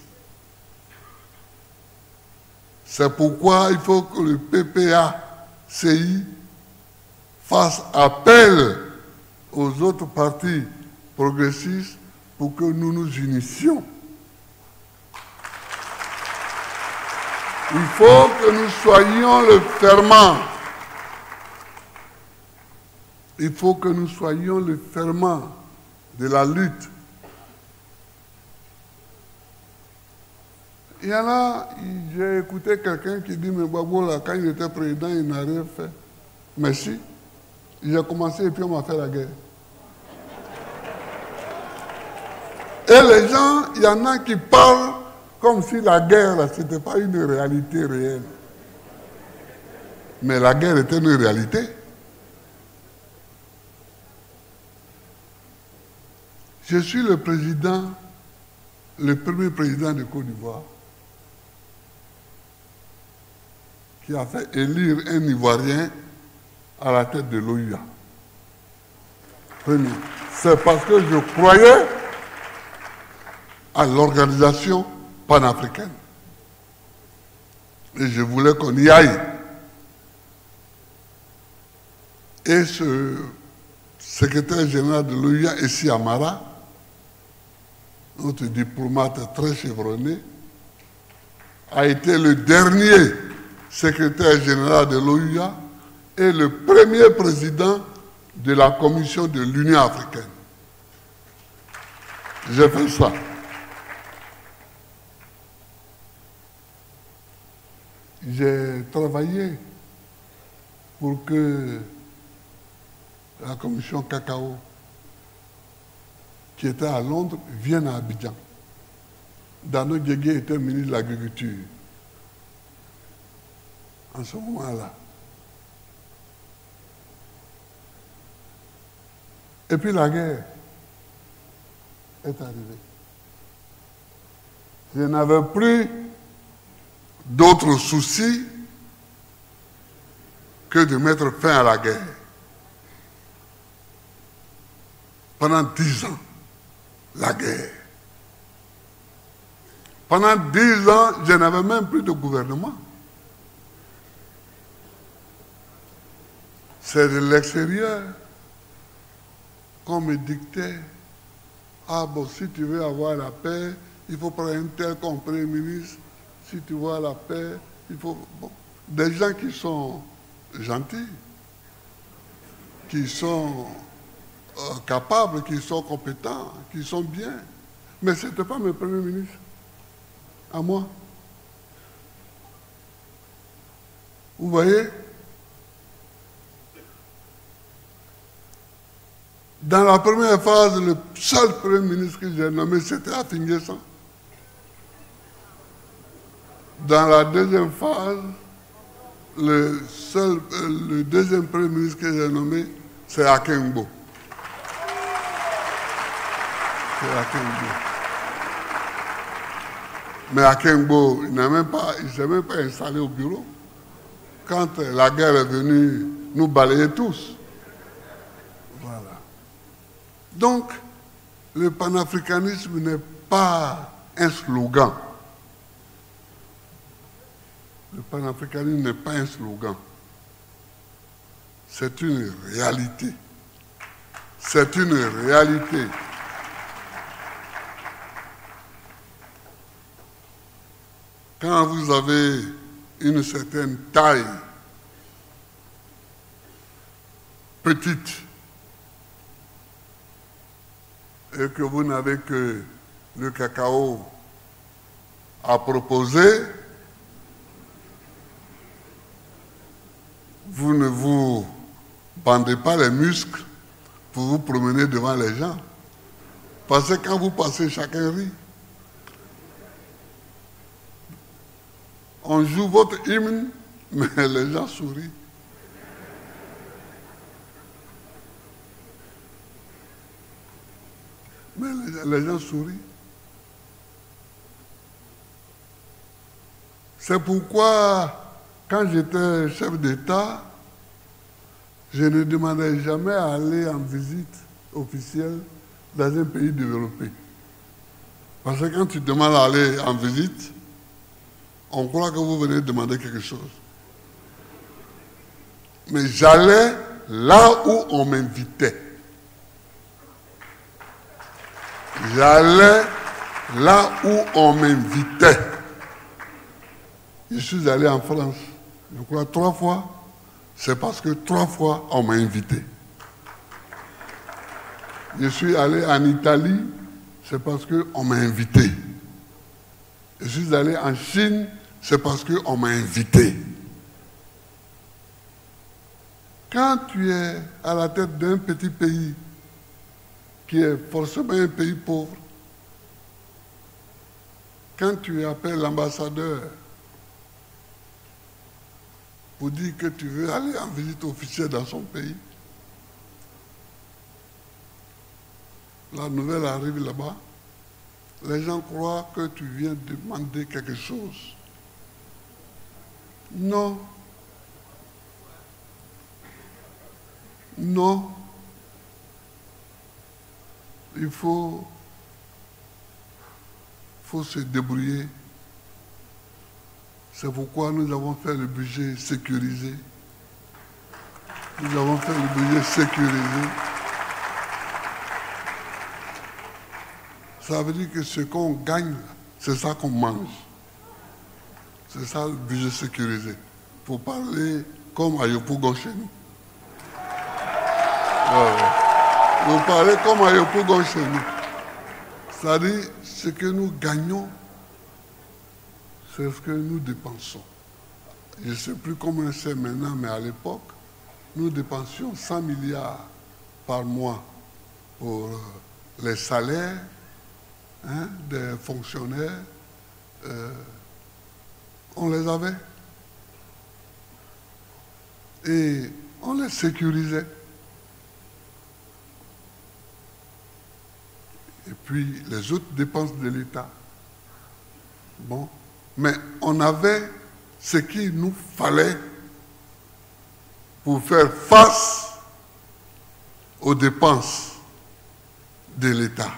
C'est pourquoi il faut que le PPACI fasse appel aux autres partis progressistes pour que nous nous unissions. Il faut que nous soyons le ferment. Il faut que nous soyons le ferment de la lutte. Il y en a, j'ai écouté quelqu'un qui dit, mais Babola, quand il était président, il n'a rien fait. Mais si, il a commencé et puis on m'a fait la guerre. Et les gens, il y en a qui parlent comme si la guerre, ce n'était pas une réalité réelle. Mais la guerre était une réalité. Je suis le premier président de Côte d'Ivoire qui a fait élire un Ivoirien à la tête de l'OUA. Premier. C'est parce que je croyais à l'organisation panafricaine. Et je voulais qu'on y aille. Et ce secrétaire général de l'OUA, Essi Amara, notre diplomate très chevronné, a été le dernier secrétaire général de l'OUA et le premier président de la Commission de l'Union africaine. J'ai fait ça. J'ai travaillé pour que la commission cacao, qui était à Londres, vienne à Abidjan. Dano Diégué était ministre de l'Agriculture en ce moment-là. Et puis la guerre est arrivée. Je n'avais plus d'autres soucis que de mettre fin à la guerre. Pendant 10 ans, la guerre. Pendant 10 ans, je n'avais même plus de gouvernement. C'est de l'extérieur qu'on me dictait, ah bon, si tu veux avoir la paix, il faut prendre un tel comme Premier ministre. Si tu veux la paix, il faut... Bon, des gens qui sont gentils, qui sont capables, qui sont compétents, qui sont bien. Mais ce n'était pas mes premiers ministres. À moi. Vous voyez? Dans la première phase, le seul premier ministre que j'ai nommé, c'était Afinguessan. Dans la deuxième phase, le deuxième premier ministre que j'ai nommé, c'est Akengbo. C'est Akengbo. Mais Akengbo, il ne s'est même pas installé au bureau. Quand la guerre est venue nous balayer tous. Voilà. Donc, Le panafricanisme n'est pas un slogan. Le panafricanisme n'est pas un slogan. C'est une réalité. C'est une réalité. Quand vous avez une certaine taille, petite, et que vous n'avez que le cacao à proposer, vous ne vous bandez pas les muscles pour vous promener devant les gens. Parce que quand vous passez, chacun rit. On joue votre hymne, mais les gens sourient. Mais les gens sourient. C'est pourquoi, quand j'étais chef d'État, je ne demandais jamais à aller en visite officielle dans un pays développé. Parce que quand tu demandes à aller en visite, on croit que vous venez demander quelque chose. Mais j'allais là où on m'invitait. J'allais là où on m'invitait. Je suis allé en France, je crois 3 fois. C'est parce que 3 fois on m'a invité. Je suis allé en Italie, c'est parce qu'on m'a invité. Je suis allé en Chine, c'est parce qu'on m'a invité. Quand tu es à la tête d'un petit pays, qui est forcément un pays pauvre, quand tu appelles l'ambassadeur pour dire que tu veux aller en visite officielle dans son pays, la nouvelle arrive là-bas, les gens croient que tu viens demander quelque chose. Non. Non. Il faut se débrouiller. C'est pourquoi nous avons fait le budget sécurisé. Nous avons fait le budget sécurisé. Ça veut dire que ce qu'on gagne, c'est ça qu'on mange. C'est ça le budget sécurisé. Pour parler comme à Yopougon chez nous. Vous parlez comme à Yopougon chez nous. C'est-à-dire, ce que nous gagnons, c'est ce que nous dépensons. Je ne sais plus comment c'est maintenant, mais à l'époque, nous dépensions 100 milliards par mois pour les salaires des fonctionnaires. On les avait. Et on les sécurisait. Et puis les autres dépenses de l'État. Bon. Mais on avait ce qu'il nous fallait pour faire face aux dépenses de l'État.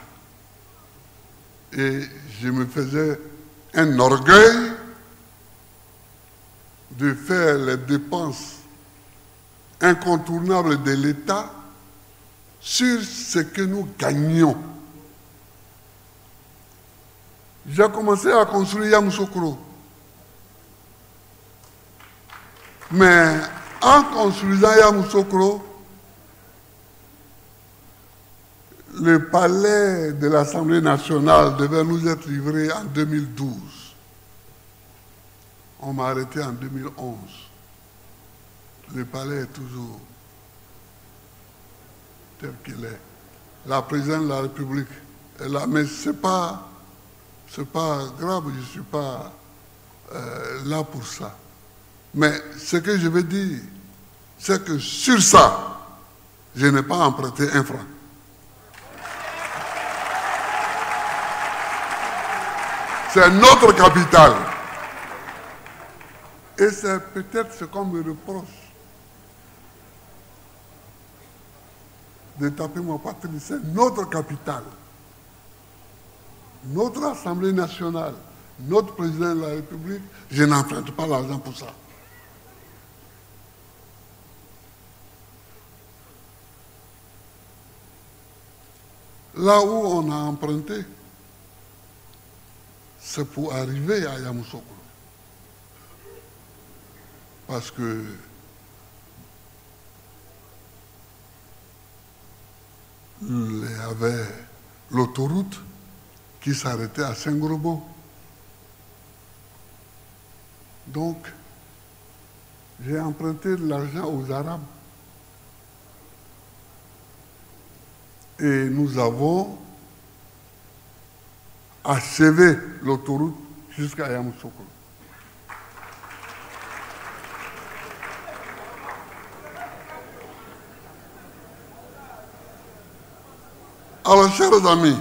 Et je me faisais un orgueil de faire les dépenses incontournables de l'État sur ce que nous gagnions. J'ai commencé à construire Yamoussoukro. Mais en construisant Yamoussoukro, le palais de l'Assemblée nationale devait nous être livré en 2012. On m'a arrêté en 2011. Le palais est toujours tel qu'il est. La présidente de la République est là, mais c'est pas grave, je ne suis pas là pour ça. Mais ce que je veux dire, c'est que sur ça, je n'ai pas emprunté un franc. C'est notre capital. Et c'est peut-être ce qu'on me reproche. De taper mon patrie, c'est notre capital. notre Assemblée nationale, notre président de la République, je n'emprunte pas l'argent pour ça. Là où on a emprunté, c'est pour arriver à Yamoussoukro. Parce que il y avait l'autoroute qui s'arrêtait à Saint-Grobo. Donc, j'ai emprunté de l'argent aux Arabes. Et nous avons achevé l'autoroute jusqu'à Yamoussoukro. Alors, chers amis,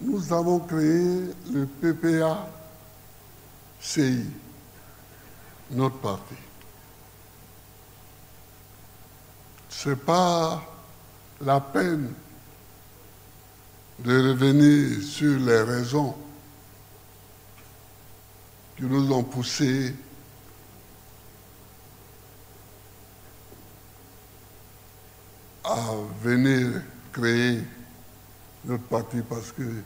nous avons créé le PPA-CI, notre parti. Ce n'est pas la peine de revenir sur les raisons qui nous ont poussés à venir créer notre parti parce qu'il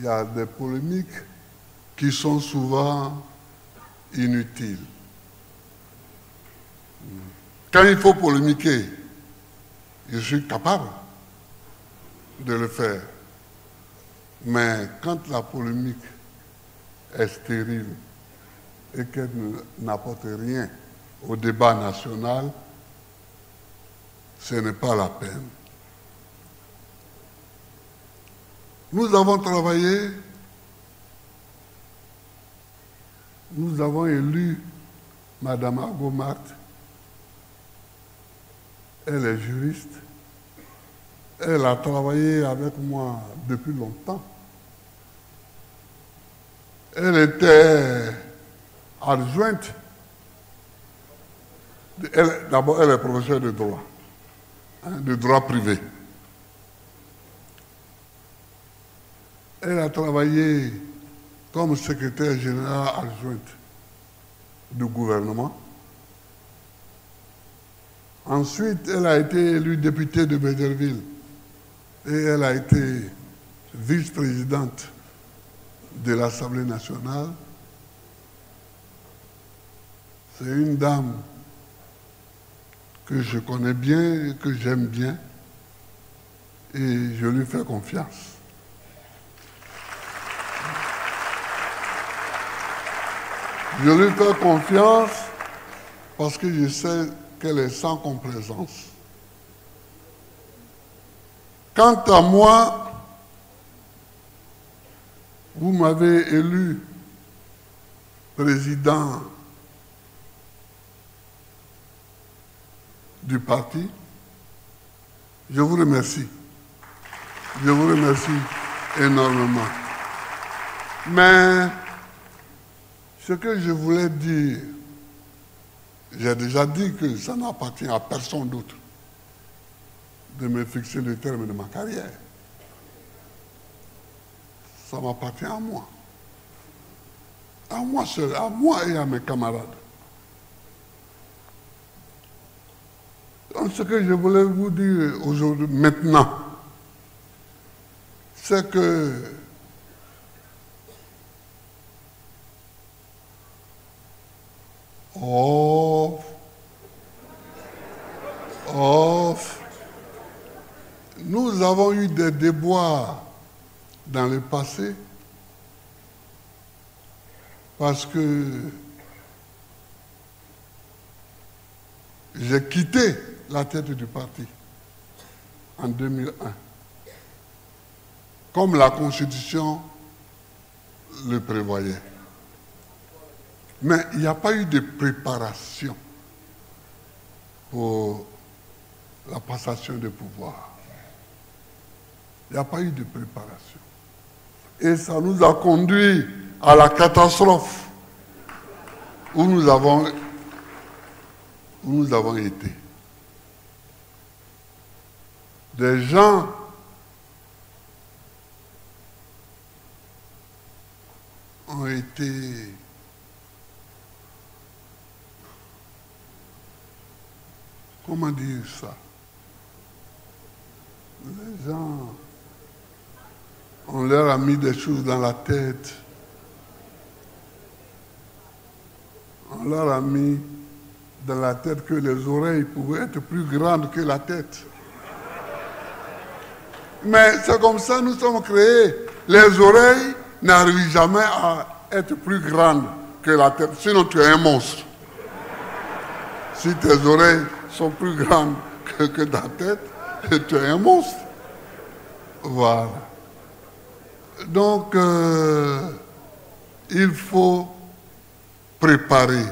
y a des polémiques qui sont souvent inutiles. Quand il faut polémiquer, je suis capable de le faire. Mais quand la polémique est stérile et qu'elle n'apporte rien au débat national, ce n'est pas la peine. Nous avons travaillé, nous avons élu Mme Agomart, elle est juriste, elle a travaillé avec moi depuis longtemps. Elle était adjointe. D'abord, elle est professeure de droit, de droit privé. Elle a travaillé comme secrétaire générale adjointe du gouvernement. Ensuite, elle a été élue députée de Béderville et elle a été vice-présidente de l'Assemblée nationale. C'est une dame que je connais bien et que j'aime bien et je lui fais confiance. Je lui fais confiance parce que je sais qu'elle est sans complaisance. Quant à moi, vous m'avez élu président du parti. Je vous remercie. Je vous remercie énormément. Mais ce que je voulais dire, j'ai déjà dit que ça n'appartient à personne d'autre de me fixer le terme de ma carrière. Ça m'appartient à moi. À moi seul, à moi et à mes camarades. Donc ce que je voulais vous dire aujourd'hui, maintenant, c'est que nous avons eu des déboires dans le passé parce que j'ai quitté la tête du parti en 2001, comme la Constitution le prévoyait. Mais il n'y a pas eu de préparation pour la passation de pouvoir. Il n'y a pas eu de préparation. Et ça nous a conduit à la catastrophe où nous avons été. Des gens ont été comment dire ça? Les gens, on leur a mis des choses dans la tête. On leur a mis dans la tête que les oreilles pouvaient être plus grandes que la tête. Mais c'est comme ça nous sommes créés. Les oreilles n'arrivent jamais à être plus grandes que la tête. Sinon tu es un monstre. Si tes oreilles sont plus grandes que ta tête, tu es un monstre. Voilà. Donc, il faut préparer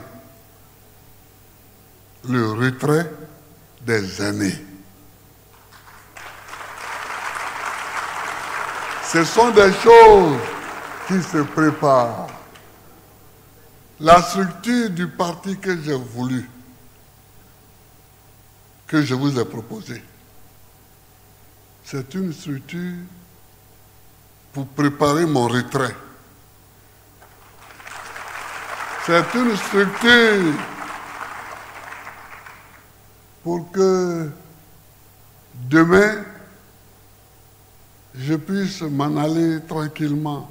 le retrait des aînés. Ce sont des choses qui se préparent. La structure du parti que j'ai voulu, que je vous ai proposée, c'est une structure pour préparer mon retrait. C'est une structure pour que demain, je puisse m'en aller tranquillement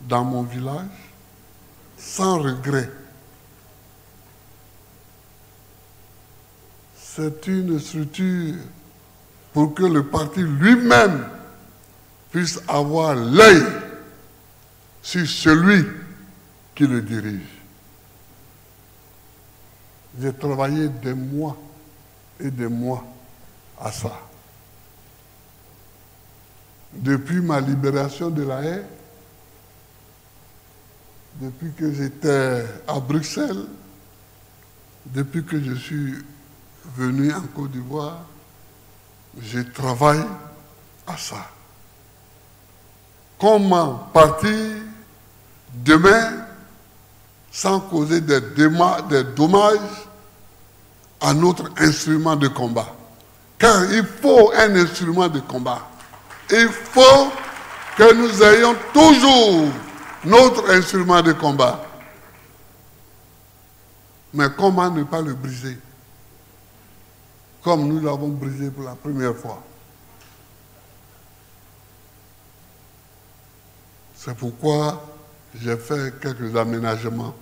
dans mon village, sans regret. C'est une structure pour que le parti lui-même puisse avoir l'œil sur celui qui le dirige. J'ai travaillé des mois et des mois à ça. Depuis ma libération de la haie, depuis que j'étais à Bruxelles, depuis que je suis venu en Côte d'Ivoire, je travaille à ça. Comment partir demain sans causer des dommages à notre instrument de combat? Car il faut un instrument de combat. Il faut que nous ayons toujours notre instrument de combat. Mais comment ne pas le briser? Comme nous l'avons brisé pour la première fois. C'est pourquoi j'ai fait quelques aménagements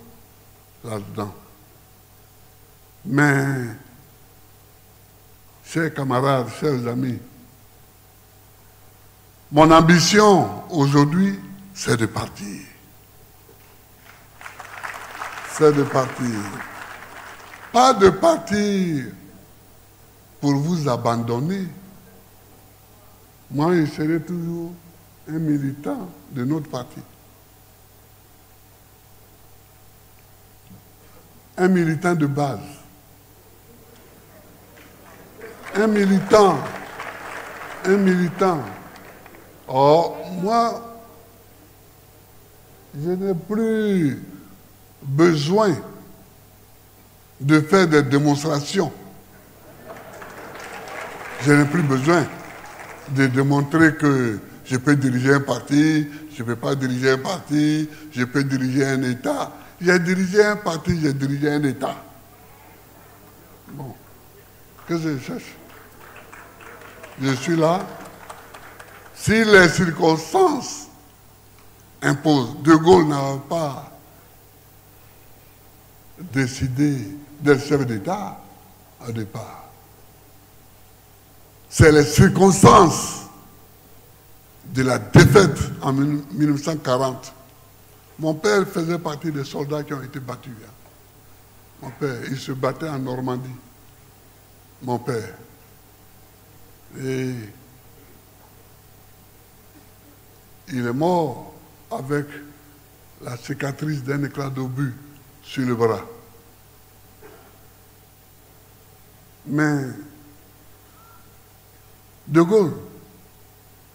là-dedans. Mais, chers camarades, chers amis, mon ambition aujourd'hui, c'est de partir. C'est de partir. Pas de partir pour vous abandonner. Moi, je serai toujours un militant de notre parti. Un militant de base. Un militant. Or, moi, je n'ai plus besoin de faire des démonstrations. Je n'ai plus besoin de démontrer que je peux diriger un parti, je ne peux pas diriger un parti, je peux diriger un État. J'ai dirigé un parti, j'ai dirigé un État. Bon, qu'est-ce que je cherche? Je suis là. Si les circonstances imposent, De Gaulle n'a pas décidé d'être chef d'État au départ. C'est les circonstances de la défaite en 1940. Mon père faisait partie des soldats qui ont été battus. Mon père, il se battait en Normandie. Mon père. Et il est mort avec la cicatrice d'un éclat d'obus sur le bras. Mais De Gaulle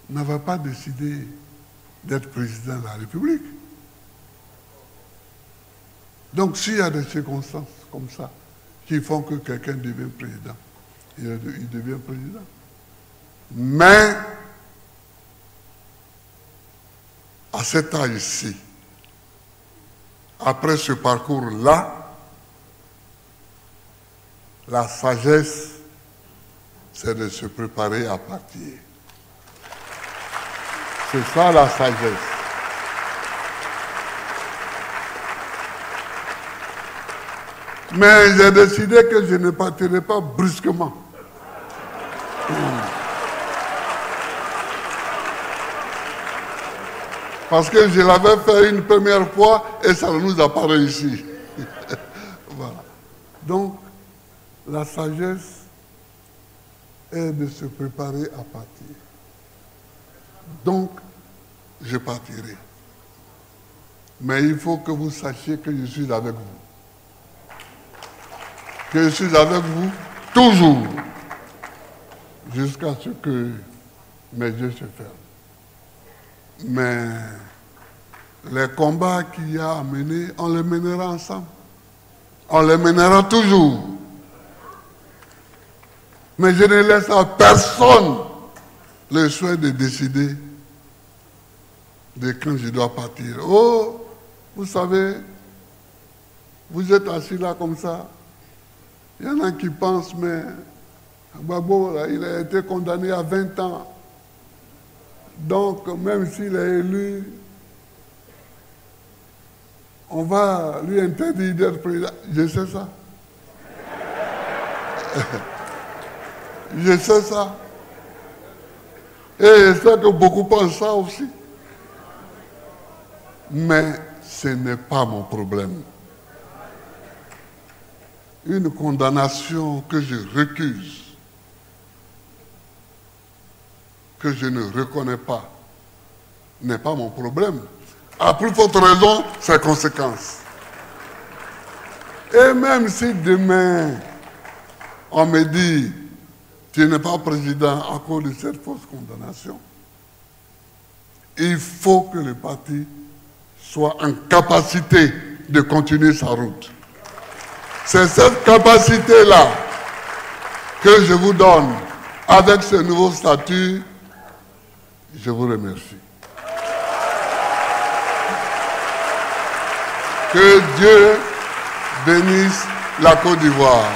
n'avait pas décidé d'être président de la République. Donc s'il y a des circonstances comme ça qui font que quelqu'un devient président, il devient président. Mais à cet âge-ci, après ce parcours-là, la sagesse, c'est de se préparer à partir. C'est ça la sagesse. Mais j'ai décidé que je ne partirai pas brusquement. Parce que je l'avais fait une première fois et ça ne nous a pas réussi. Voilà. Donc, la sagesse est de se préparer à partir. Donc, je partirai. Mais il faut que vous sachiez que je suis avec vous. Que je suis avec vous toujours. Jusqu'à ce que mes yeux se ferment. Mais les combats qu'il y a à mener, on les mènera ensemble. On les mènera toujours. Mais je ne laisse à personne le souhait de décider de quand je dois partir. Oh, vous savez, vous êtes assis là comme ça. Il y en a qui pensent, mais Gbagbo, là, il a été condamné à 20 ans. Donc, même s'il est élu, on va lui interdire d'être président. Je sais ça. Je sais ça. Et je sais que beaucoup pensent ça aussi. Mais ce n'est pas mon problème. Une condamnation que je récuse, que je ne reconnais pas, n'est pas mon problème. À plus forte raison, ses conséquences. Et même si demain, on me dit, tu n'es pas président à cause de cette fausse condamnation, il faut que le parti soit en capacité de continuer sa route. C'est cette capacité-là que je vous donne avec ce nouveau statut. Je vous remercie. Que Dieu bénisse la Côte d'Ivoire.